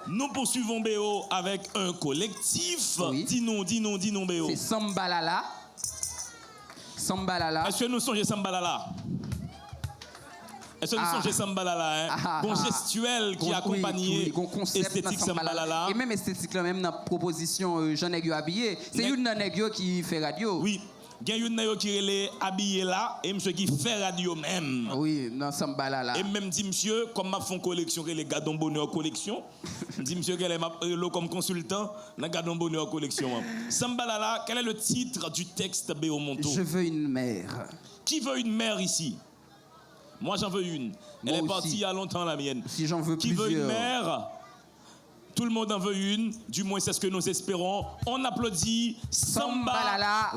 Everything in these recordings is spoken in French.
Nous poursuivons BO avec un collectif. Oui. Dis-nous, BO. C'est Sambalala. Sambalala. Est-ce que nous songeons Sambalala? Est-ce que nous songeons Sambalala? Bon gestuel qui accompagne esthétique Sambalala. Et même esthétique, là, même dans la proposition, Jean Nègre habillé. C'est une Nègre qui fait radio. Oui. Il y a une nègre qui est habillé là et monsieur qui fait radio même. Oui, dans Sambalala. Et même dit monsieur, comme ma font collection, que les Gardons Bonheur collection, dit monsieur qu'elle est comme consultant dans Gardons Bonheur collection. Sambalala, quel est le titre du texte BO Monto? Je veux une mère. Qui veut une mère ici? Moi j'en veux une. Elle est partie il y a longtemps la mienne. Si j'en veux qui plusieurs. Qui veut une mère? Tout le monde en veut une, du moins c'est ce que nous espérons. On applaudit Sambalala.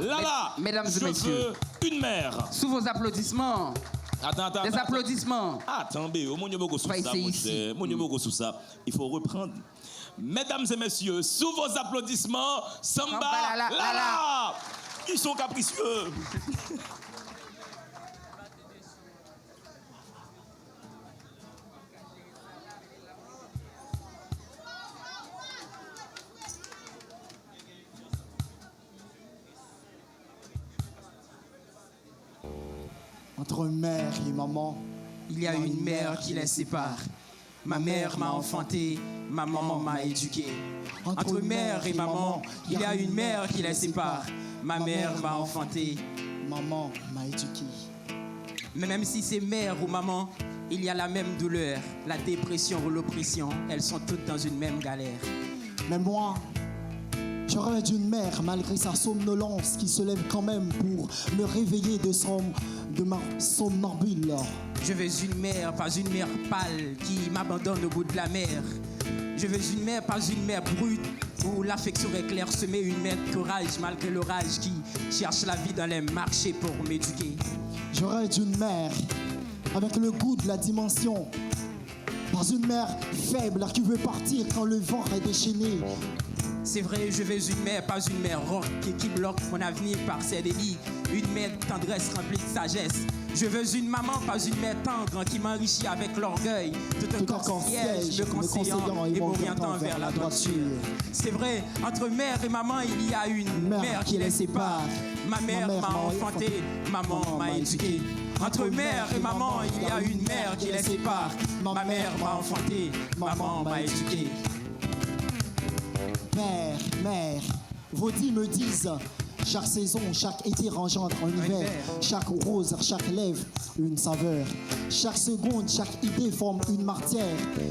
Mesdames et messieurs. Je veux une mère. Sous vos applaudissements. Attends. Des applaudissements. Attends, BO, mon beaucoup sous ça, mon cher. Mon beaucoup sous ça. Il faut reprendre. Mesdames et messieurs, sous vos applaudissements, Sambalala. Ils sont capricieux. Entre mère et maman, il y a une mère qui les sépare. Ma mère m'a enfanté, ma maman m'a éduqué. Entre mère et maman, il y a une mère qui les sépare. Ma mère m'a enfanté, maman m'a éduqué. Mais même si c'est mère ou maman, il y a la même douleur, la dépression ou l'oppression.Elles sont toutes dans une même galère. Mais moi, je rêve d'une mère malgré sa somnolence qui se lève quand même pour me réveiller de ma somnambule. Je veux une mère, pas une mère pâle qui m'abandonne au bout de la mer. Je veux une mère, pas une mère brute où l'affection est claire, semer une mère de courage malgré l'orage qui cherche la vie dans les marchés pour m'éduquer. Je rêve d'une mère avec le goût de la dimension. Pas une mère faible qui veut partir quand le vent est déchaîné. C'est vrai, je veux une mère, pas une mère rock qui bloque mon avenir par ses délits. Une mère de tendresse remplie de sagesse. Je veux une maman, pas une mère tendre qui m'enrichit avec l'orgueil. Tout un corps siège, me conseillant et m'orientant vers la droiture. C'est vrai, entre mère et maman, il y a une mère qui les sépare. Ma mère m'a enfanté, maman m'a éduqué. Entre mère et maman, il y a une mère qui les sépare. Ma mère m'a enfanté, maman m'a éduqué. Mère, vos dits me disent, chaque saison, chaque été engendre un hiver. Chaque rose, chaque lèvre, une saveur. Chaque seconde, chaque idée forme une matière.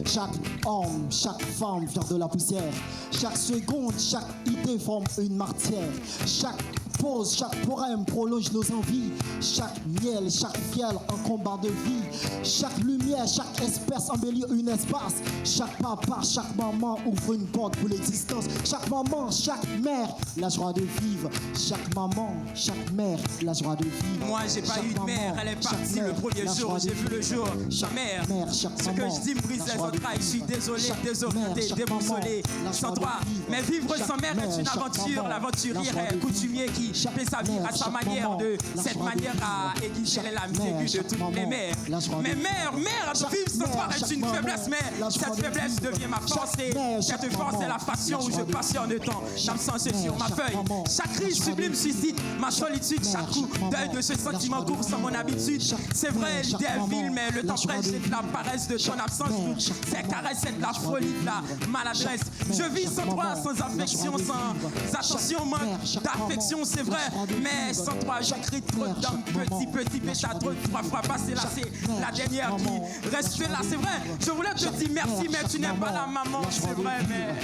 Chaque homme, chaque femme vient de la poussière. Chaque seconde, chaque idée forme une matière. Chaque pause, chaque poème prolonge nos envies. Chaque miel, chaque fiel, un combat de vie. Chaque lumière, chaque espèce embellit une espace. Chaque papa, chaque maman ouvre une porte pour l'existence. Chaque maman, chaque mère, la joie de vivre. Chaque maman, chaque mère, la joie de vivre. Moi, j'ai pas eu de mère, elle est partie le premier jour. J'ai vu le jour, sa mère. Ce que je dis me brise les entrailles. Je suis désolé, désorienté, déboussolé, sans toi. Mais vivre sans mère est une aventure. L'aventurier est coutumier qui fait sa vie à sa manière. De cette manière à aiguiser les lames aiguës de toutes les mères. Mais mère, vivre sans toi est une faiblesse. Mais cette faiblesse devient ma force. Et cette force est la façon où je passionne le temps. L'absence sur ma feuille. Chaque cri sublime suscite ma solitude. Chaque coup d'œil de ce sentiment court sans mon habitude. C'est vrai, l'idée est ville, mais le temps presse. J'ai de la paresse de ton absence. Ces caresses, c'est de la folie, de la maladresse. Je vis sans toi, sans affection, sans attention, manque d'affection, c'est vrai. Mais sans toi, j'écris trop d'hommes, petit pétard, trop de 3 fois passé là, c'est la dernière qui reste là, c'est vrai. Je voulais te dire merci, mais tu n'es pas la maman, c'est vrai, mais.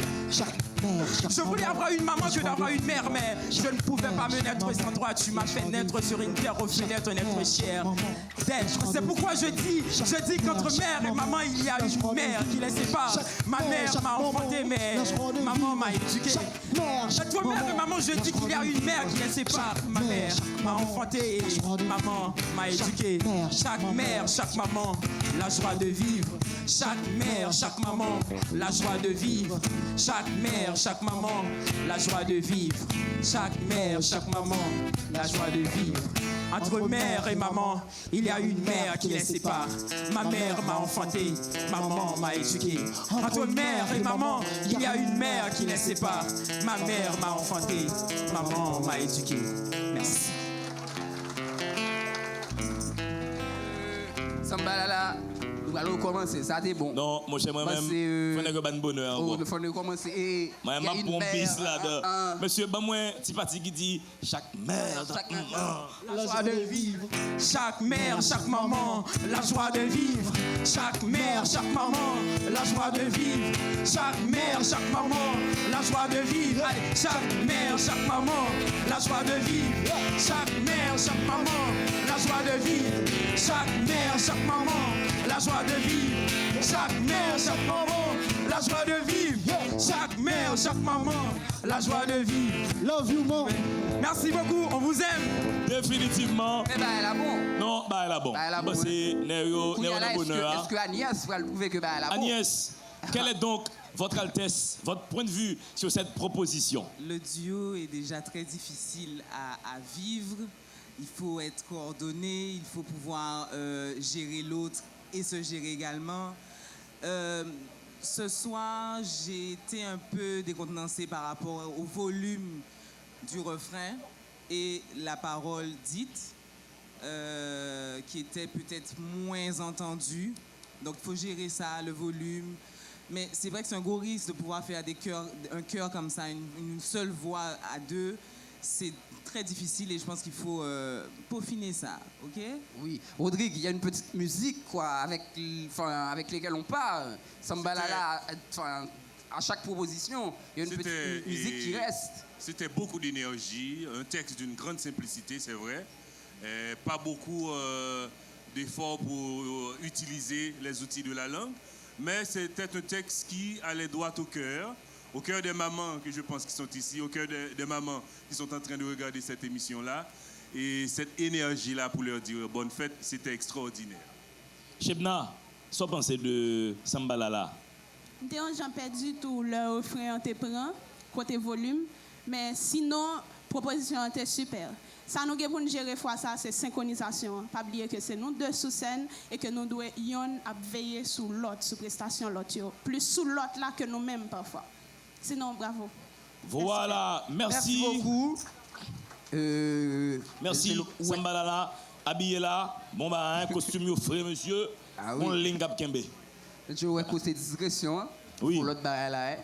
Je voulais avoir une maman que d'avoir une mère, mais je ne pouvais pas me naître sans toi. Tu m'as fait naître sur une terre aux fenêtres, un être cher d'être. C'est pourquoi je dis qu'entre mère et maman, il y a une mère qui les sépare. Ma mère m'a enfanté, mais maman m'a éduqué. Entre mère et maman, je dis qu'il y a une mère qui les sépare. Ma mère m'a enfanté et maman m'a éduqué. Chaque mère, chaque maman, la joie de vivre. Chaque mère, chaque maman, la joie de vivre. Chaque mère, mère, chaque maman, la joie de vivre. Chaque mère, chaque maman, la joie de vivre. Entre mère et maman, il y a une mère qui les sépare. Ma mère m'a enfanté, maman m'a éduqué. Entre mère et maman, il y a une mère qui les sépare. Ma mère m'a enfanté, maman m'a éduqué. Merci. Sambalala, nous allons commencer, ça c'est bon. Non, moi j'aimerais même. Faut que bonheur. Il faut commencer. Moi, ma pompiste là. Monsieur, moi, petit parti qui dit chaque mère, chaque maman, La joie de vivre. Chaque mère, chaque maman, la joie de vivre. Chaque mère, chaque maman, la joie de vivre. Chaque mère, chaque maman, la joie de vivre. Allez, chaque mère, chaque maman, la joie de vivre. Chaque mère, chaque maman, la joie de vivre. Chaque mère, chaque maman, la joie de vivre. Chaque mère, chaque maman, la joie de vivre. Chaque mère, chaque maman, la joie de vivre. Love you, mom. Merci beaucoup, on vous aime. Définitivement. Eh ben, elle a bon. Non, bah elle a bon. Elle a bon. C'est Néo bonheur. Est-ce que Agnès va le prouver que elle a bon? Agnès, quel est donc votre Altesse, votre point de vue sur cette proposition? Le duo est déjà très difficile à vivre. Il faut être coordonné, il faut pouvoir gérer l'autre et se gérer également. Ce soir, j'ai été un peu décontenancée par rapport au volume du refrain et la parole dite, qui était peut-être moins entendue. Donc, il faut gérer ça, le volume. Mais c'est vrai que c'est un gros risque de pouvoir faire un chœur comme ça, une seule voix à deux. C'est très difficile et je pense qu'il faut peaufiner ça, ok? Oui. Rodrigue, il y a une petite musique, quoi, avec lesquelles on parle. Sambalala, à chaque proposition, il y a une petite musique qui reste. C'était beaucoup d'énergie, un texte d'une grande simplicité, c'est vrai. Pas beaucoup d'efforts pour utiliser les outils de la langue, mais c'était un texte qui allait droit au cœur des mamans que je pense qui sont ici, au cœur des mamans qui sont en train de regarder cette émission-là. Et cette énergie-là pour leur dire bonne fête, c'était extraordinaire. Chebna, qu'est-ce que vous pensez de Sambalala? J'ai perdu tout le refrain en te prend, côté volume, mais sinon, proposition était super. Ça nous pour nous gérer fois ça, c'est synchronisation. Pas oublier que c'est nous deux sous scène et que nous devons veiller sur l'autre, sur prestation l'autre, plus sur l'autre là que nous-mêmes parfois. Sinon, bravo. Voilà, merci. Merci beaucoup. Merci, Sambalala, habillé là, bon bah un costume frais, monsieur. Ah Mon oui. ligne cap kembe. Je vais côté discrétion. Oui. Pour l'autre barrière là.